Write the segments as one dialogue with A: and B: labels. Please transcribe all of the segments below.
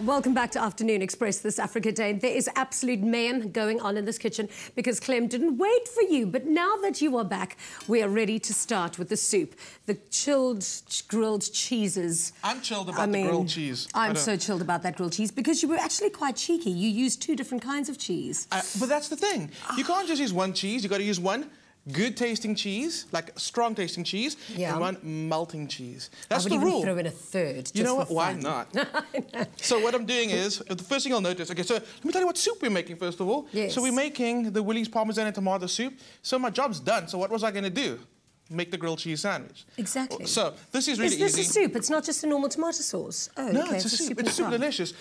A: Welcome back to Afternoon Express this Africa Day. There is absolute mayhem going on in this kitchen because Clem didn't wait for you. But now that you are back, we are ready to start with the soup. The chilled grilled cheeses.
B: I'm chilled about the grilled cheese.
A: I'm so chilled about that grilled cheese because you were actually quite cheeky. You used two different kinds of cheese.
B: But that's the thing. You can't just use one cheese. You got to use one good tasting cheese, like strong tasting cheese, and one melting cheese. That's the rule.
A: I would even throw in a third.
B: You know what? Why not? So what I'm doing is, the first thing I'll notice, okay, so let me tell you what soup we're making first of all.
A: Yes.
B: So we're making the Woolies Parmesan and tomato soup. So my job's done. So what was I going to do? Make the grilled cheese sandwich.
A: Exactly.
B: So this is really easy.
A: Is this a soup? It's not just a normal tomato sauce. Oh,
B: no,
A: okay.
B: it's a soup. It's super delicious.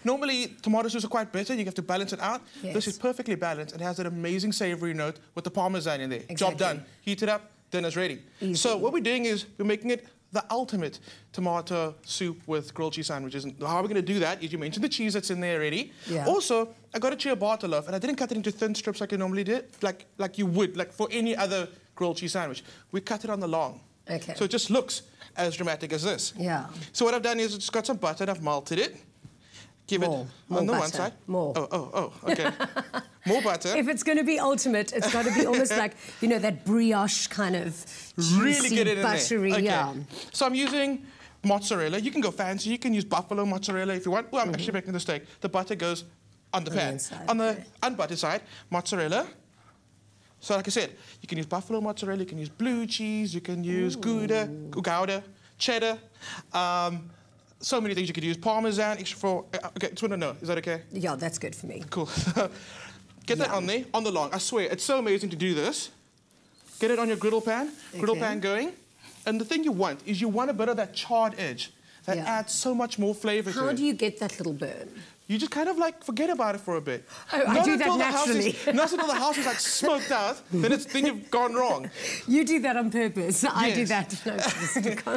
B: Normally tomato soups are quite bitter. You have to balance it out.
A: Yes.
B: This is perfectly balanced. It has that amazing savoury note with the parmesan in there.
A: Exactly.
B: Job done. Heat it up. Dinner's ready.
A: Easy.
B: So what we're doing is we're making it the ultimate tomato soup with grilled cheese sandwiches. And how we're going to do that is you mentioned the cheese that's in there already.
A: Yeah.
B: Also, I got a ciabatta loaf, and I didn't cut it into thin strips like I normally did, like you would, like for any other grilled cheese sandwich. We cut it on the long.
A: Okay.
B: So it just looks as dramatic as this.
A: Yeah.
B: So what I've done is I've just got some butter and I've melted it. Give it on the
A: butter.
B: one side.
A: More.
B: Oh, okay. More butter.
A: If it's going to be ultimate, it's got to be almost like, you know, that brioche kind of juicy,
B: really get it in
A: buttery,
B: there. Okay.
A: yeah.
B: So I'm using mozzarella. You can go fancy. You can use buffalo mozzarella if you want. Well, I'm actually making the steak. The butter goes on the pan.
A: Inside,
B: on the unbuttered side, mozzarella. So like I said, you can use buffalo mozzarella, you can use blue cheese, you can use Gouda, cheddar. So many things you could use. Parmesan, extra for... okay, just want to know, is that okay?
A: Yeah, that's good for me.
B: Cool. Get that on there, on the long. I swear, it's so amazing to do this. Get it on your griddle pan going. And the thing you want is you want a bit of that charred edge. That adds so much more flavour to it.
A: How do you get that little burn?
B: You just kind of like forget about it for a bit.
A: Oh, I do that naturally.
B: Not until the house is like smoked out, then you've gone wrong.
A: You do that on purpose. Yes. I do that.
B: And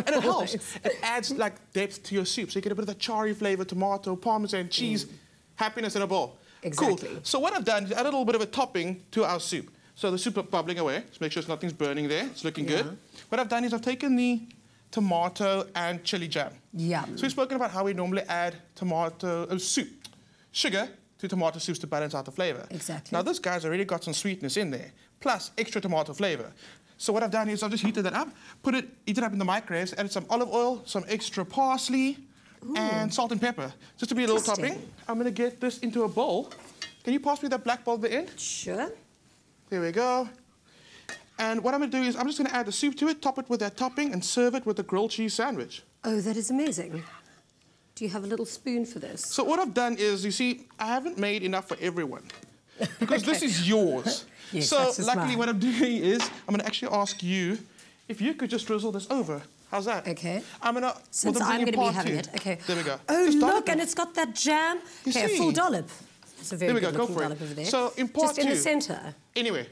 B: it helps. It adds like depth to your soup. So you get a bit of the charry flavour, tomato, parmesan, cheese, happiness in a bowl.
A: Exactly.
B: Cool. So what I've done is add a little bit of a topping to our soup. So the soup is bubbling away. Just make sure nothing's burning there. It's looking good. What I've done is I've taken the tomato and chili jam.
A: Yeah.
B: So we've spoken about how we normally add sugar to tomato soups to balance out the flavour.
A: Exactly.
B: Now this guy's already got some sweetness in there, plus extra tomato flavour. So what I've done is I've just heated that up, heat it up in the microwave, added some olive oil, some extra parsley, and salt and pepper, just to be a little topping. I'm going to get this into a bowl. Can you pass me that black bowl at the end?
A: Sure.
B: There we go. And what I'm going to do is I'm just going to add the soup to it, top it with that topping, and serve it with the grilled cheese sandwich.
A: Oh, that is amazing. Do you have a little spoon for this?
B: So what I've done is, you see, I haven't made enough for everyone. Because this is yours.
A: Yes,
B: so luckily what I'm doing is, I'm going to actually ask you if you could just drizzle this over. How's that?
A: Okay.
B: Since
A: I'm going to be having it. Okay.
B: There we go.
A: Oh, look, and it's got that jam. Okay, a full dollop. It's a very good looking dollop over there.
B: So in part two.
A: Just in the centre.
B: Anyway.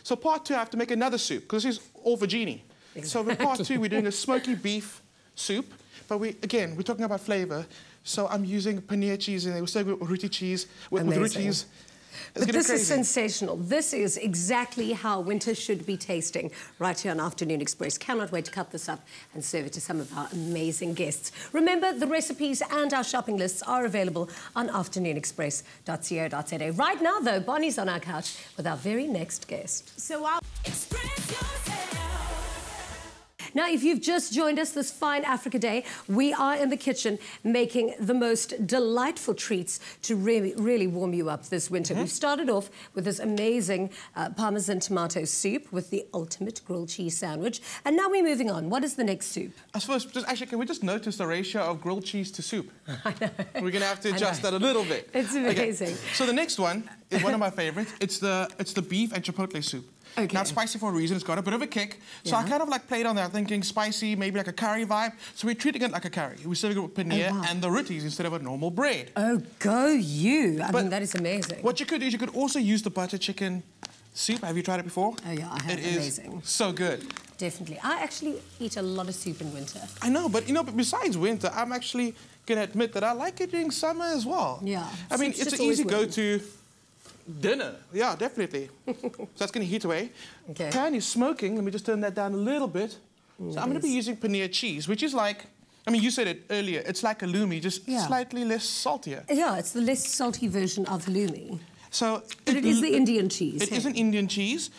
B: So part two, I have to make another soup, because this is all for Jeannie. Exactly. So in part two, we're doing a smoky beef soup. But we're talking about flavour. So I'm using paneer cheese in there. We're serving with roti cheese, with rotis.
A: But this is sensational. This is exactly how winter should be tasting right here on Afternoon Express. Cannot wait to cut this up and serve it to some of our amazing guests. Remember, the recipes and our shopping lists are available on afternoonexpress.co.za. Right now, though, Bonnie's on our couch with our very next guest.
C: So I'll express yourself.
A: Now, if you've just joined us this fine Africa Day, we are in the kitchen making the most delightful treats to really warm you up this winter. We've started off with this amazing Parmesan tomato soup with the ultimate grilled cheese sandwich. And now we're moving on. What is the next soup?
B: I suppose, actually, can we just notice the ratio of grilled cheese to soup? I know. We're going to have to adjust that a little bit.
A: It's amazing.
B: Okay. So the next one is one of my favourites. It's the beef and chipotle soup.
A: Okay.
B: Now, it's spicy for a reason. It's got a bit of a kick. So I kind of like played on that, thinking spicy, maybe like a curry vibe. So we're treating it like a curry. We're serving it with paneer and the rotis instead of a normal bread.
A: Oh, go you. I mean, that is amazing.
B: What you could do is you could also use the butter chicken soup. Have you tried it before?
A: Oh, yeah, I have.
B: It is so good.
A: Definitely. I actually eat a lot of soup in winter.
B: I know, but besides winter, I'm actually going to admit that I like it during summer as well.
A: Yeah.
B: I mean, it's an easy go-to dinner. Yeah, definitely. So that's going to heat away.
A: Okay.
B: Pan is smoking. Let me just turn that down a little bit. So I'm going to be using paneer cheese, which is like I mean, you said it earlier. It's like halloumi, just slightly less saltier.
A: Yeah, it's the less salty version of halloumi.
B: So
A: But it is the Indian cheese.
B: It is an Indian cheese,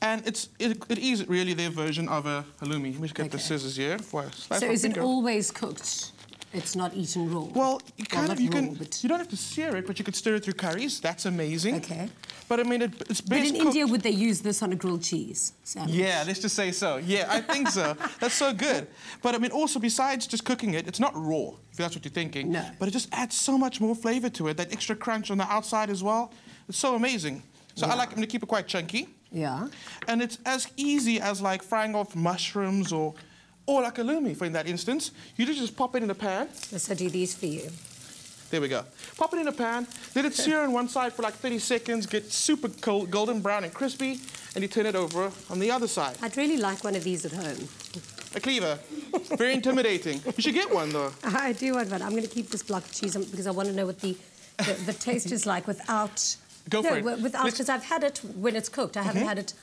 B: and it is really their version of a halloumi. Let me get the scissors here. So
A: is it always cooked? It's not eaten raw?
B: Well, you don't have to sear it, but you could stir it through curries. That's amazing.
A: Okay.
B: But I mean, it's best
A: But in
B: cooked.
A: India, would they use this on a grilled cheese sandwich?
B: Yeah, let's just say so. Yeah, I think so. That's so good. But I mean, also, besides just cooking it, it's not raw, if that's what you're thinking.
A: No.
B: But it just adds so much more flavor to it. That extra crunch on the outside as well. It's so amazing. So I like them to keep it quite chunky.
A: Yeah.
B: And it's as easy as like frying off mushrooms or like halloumi, for in that instance. You just pop it in a pan.
A: Yes, I do these for you.
B: There we go. Pop it in a pan, let it sear on one side for like 30 seconds, get super cold, golden brown and crispy, and you turn it over on the other side.
A: I'd really like one of these at home.
B: A cleaver. Very intimidating. You should get one, though.
A: I do want one. I'm going to keep this block of cheese because I want to know what the taste is like without...
B: Go for it.
A: Without, because I've had it when it's cooked. I haven't had it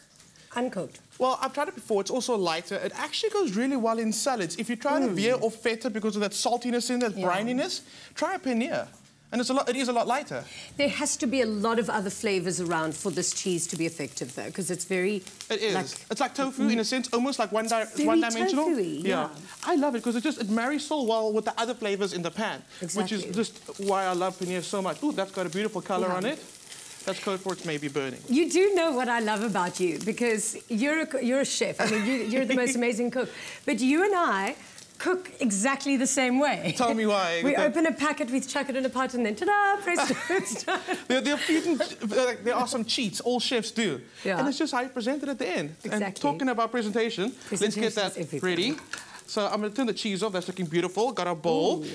A: uncooked.
B: Well, I've tried it before. It's also lighter. It actually goes really well in salads. If you try to veer or feta because of that saltiness in that brininess, try a paneer. And it is a lot lighter.
A: There has to be a lot of other flavours around for this cheese to be effective, though, because it's very...
B: It is. It's like tofu in a sense, almost like one-dimensional.
A: Tofu-y, yeah.
B: I love it because it marries so well with the other flavours in the pan, which is just why I love paneer so much. Ooh, that's got a beautiful colour on it. That's code for it's maybe burning. You
A: do know what I love about you, because you're a chef. I mean, you're the most amazing cook. But you and I cook exactly the same way.
B: Tell me why.
A: We open a packet, we chuck it in a pot, and then ta-da, presto, it's done.
B: There are some cheats, all chefs do. Yeah. And it's just how you present it at the end.
A: Exactly.
B: And talking about presentation, let's get that ready. So I'm going to turn the cheese off. That's looking beautiful. Got our bowl. Ooh.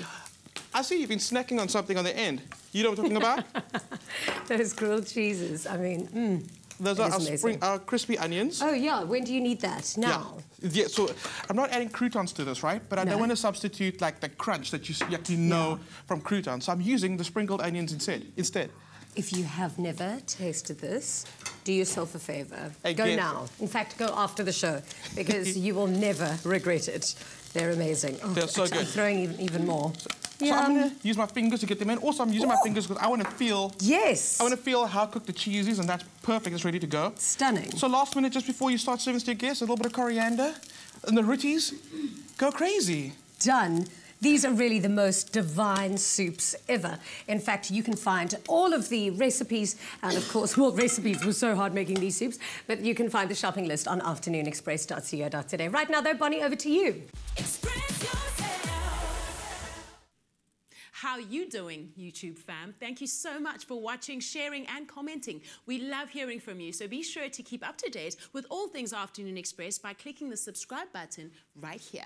B: I see you've been snacking on something on the end. You know what I'm talking about?
A: Those grilled cheeses. I mean,
B: those are our crispy onions.
A: Oh, yeah. When do you need that? Now?
B: Yeah, so I'm not adding croutons to this, right? But I don't want to substitute like the crunch that you know from croutons. So I'm using the sprinkled onions instead.
A: If you have never tasted this, do yourself a favour.
B: Again.
A: Go now. In fact, go after the show, because you will never regret it. They're amazing. Oh,
B: they're so good. I'm
A: throwing even more.
B: So I'm going to use my fingers to get them in. Also, I'm using my fingers because I want to feel...
A: Yes.
B: I want to feel how cooked the cheese is, and that's perfect. It's ready to go.
A: Stunning. So
B: last minute, just before you start serving to your guests, a little bit of coriander. And the rotis, go crazy.
A: Done. These are really the most divine soups ever. In fact, you can find all of the recipes, and of course, well, recipes were so hard making these soups, but you can find the shopping list on afternoonexpress.co.za. Right now, though, Bonnie, over to you.
C: Express yourself.
D: How you doing, YouTube fam? Thank you so much for watching, sharing and commenting. We love hearing from you, so be sure to keep up to date with all things Afternoon Express by clicking the subscribe button right here.